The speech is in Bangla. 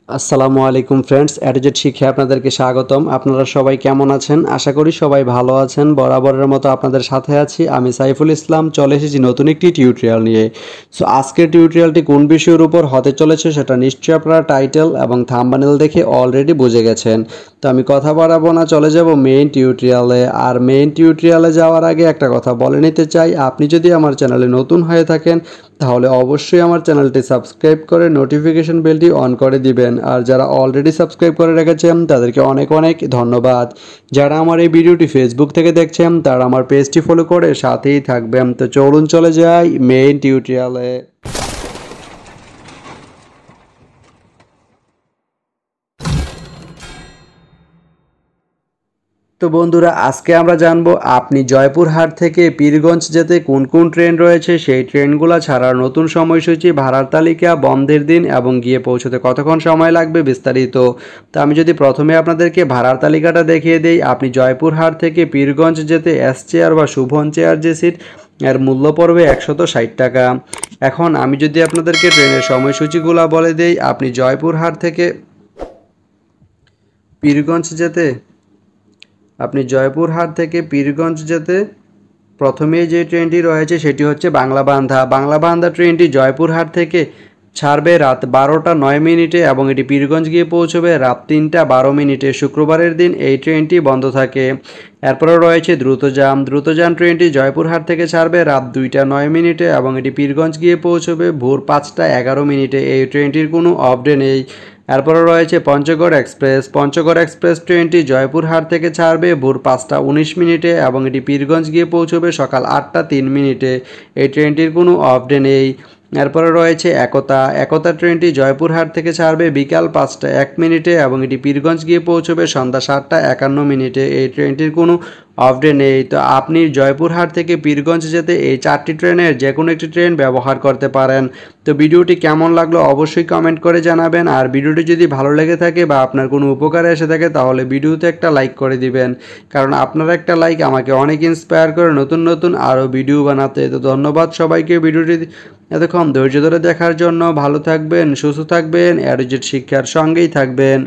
আসসালামু আলাইকুম ফ্রেন্ডস, অ্যাডজেট শিক্ষায় আপনাদেরকে স্বাগতম। আপনারা সবাই কেমন আছেন? আশা করি সবাই ভালো আছেন। বরাবরের মতো আপনাদের সাথে আছি আমি সাইফুল ইসলাম। চলে এসেছি নতুন একটি টিউটোরিয়াল নিয়ে। সো আজকের টিউটোরিয়ালটি কোন বিষয়ের উপর হতে চলেছে সেটা নিশ্চয়ই আপনারা টাইটেল এবং থাম্বনেল দেখে অলরেডি বুঝে গেছেন। তো আমি কথা বাড়াবো না, চলে যাব মেইন টিউটোরিয়ালে। আর মেইন টিউটোরিয়ালে যাওয়ার আগে একটা কথা বলে নিতে চাই, আপনি যদি আমার চ্যানেলে নতুন হয়ে থাকেন তাহলে অবশ্যই আমার চ্যানেলটি সাবস্ক্রাইব করে নোটিফিকেশন বেলটি অন করে দিবেন। আর যারা অলরেডি সাবস্ক্রাইব করে রেখেছেন তাদেরকে অনেক অনেক ধন্যবাদ। যারা আমার এই ভিডিওটি ফেসবুক থেকে দেখছেন তারা আমার পেজটি ফলো করে সাথেই থাকবেন। তো চলুন চলে যাই মেইন টিউটোরিয়ালে। তো বন্ধুরা, আজকে আমরা জানবো আপনি জয়পুরহাট থেকে পীরগঞ্জ যেতে কোন কোন ট্রেন রয়েছে, সেই ট্রেনগুলো ছাড়ার নতুন সময়সূচি, ভাড়ার তালিকা, বন্ধের দিন এবং গিয়ে পৌঁছতে কতক্ষণ সময় লাগবে বিস্তারিত। তো আমি যদি প্রথমে আপনাদেরকে ভাড়ার তালিকাটা দেখিয়ে দিই, আপনি জয়পুরহাট থেকে পীরগঞ্জ যেতে এস চেয়ার বা শুভন চেয়ার যে সিট, এর মূল্য পড়বে 160 টাকা। এখন আমি যদি আপনাদেরকে ট্রেনের সময়সূচিগুলো বলে দিই, আপনি জয়পুরহাট থেকে পীরগঞ্জ যেতে পীরগঞ্জ যেতে প্রথমেই যে ট্রেনটি রয়েছে সেটি হচ্ছে বাংলাবান্ধা ট্রেনটি জয়পুরহাট থেকে ছাড়বে রাত 12টা 9 মিনিটে এবং এটি পীরগঞ্জ গিয়ে পৌঁছবে রাত 3টা 12 মিনিটে। শুক্রবারের দিন এই ট্রেনটি বন্ধ থাকে। এরপরে রয়েছে দ্রুতযান ট্রেনটি জয়পুরহাট থেকে ছাড়বে রাত 2টা 9 মিনিটে এবং এটি পীরগঞ্জ গিয়ে পৌঁছবে ভোর 5টা 11 মিনিটে। এই ট্রেনটির কোনো অফ ডে নেই। এরপরে রয়েছে পঞ্চগড় এক্সপ্রেস ট্রেনটি জয়পুরহাট থেকে ছাড়বে ভোর 5টা 19 মিনিটে এবং এটি পীরগঞ্জ গিয়ে পৌঁছবে সকাল 8টা 3 মিনিটে। এই ট্রেনটির কোনো অফ ডে নেই। এরপরে রয়েছে একতা ট্রেনটি জয়পুরহাট থেকে ছাড়বে বিকাল 5টা 1 মিনিটে এবং এটি পীরগঞ্জ গিয়ে পৌঁছবে সন্ধ্যা 7টা 51 মিনিটে। এই ট্রেনটির কোনো অফ ডে নেই। তো আপনি জয়পুরহাট থেকে পীরগঞ্জ যেতে এই 4টি ট্রেনের যে কোনো একটি ট্রেন ব্যবহার করতে পারেন। তো ভিডিওটি কেমন লাগলো অবশ্যই কমেন্ট করে জানাবেন। আর ভিডিওটি যদি ভালো লেগে থাকে বা আপনার কোনো উপকারে এসে থাকে তাহলে ভিডিওতে একটা লাইক করে দিবেন, কারণ আপনার একটা লাইক আমাকে অনেক ইন্সপায়ার করে নতুন নতুন আরও ভিডিও বানাতে। তো ধন্যবাদ সবাইকে ভিডিওটি এতক্ষণ ধৈর্য ধরে দেখার জন্য। ভালো থাকবেন, সুস্থ থাকবেন, অ্যাডজেট শিক্ষার সঙ্গেই থাকবেন।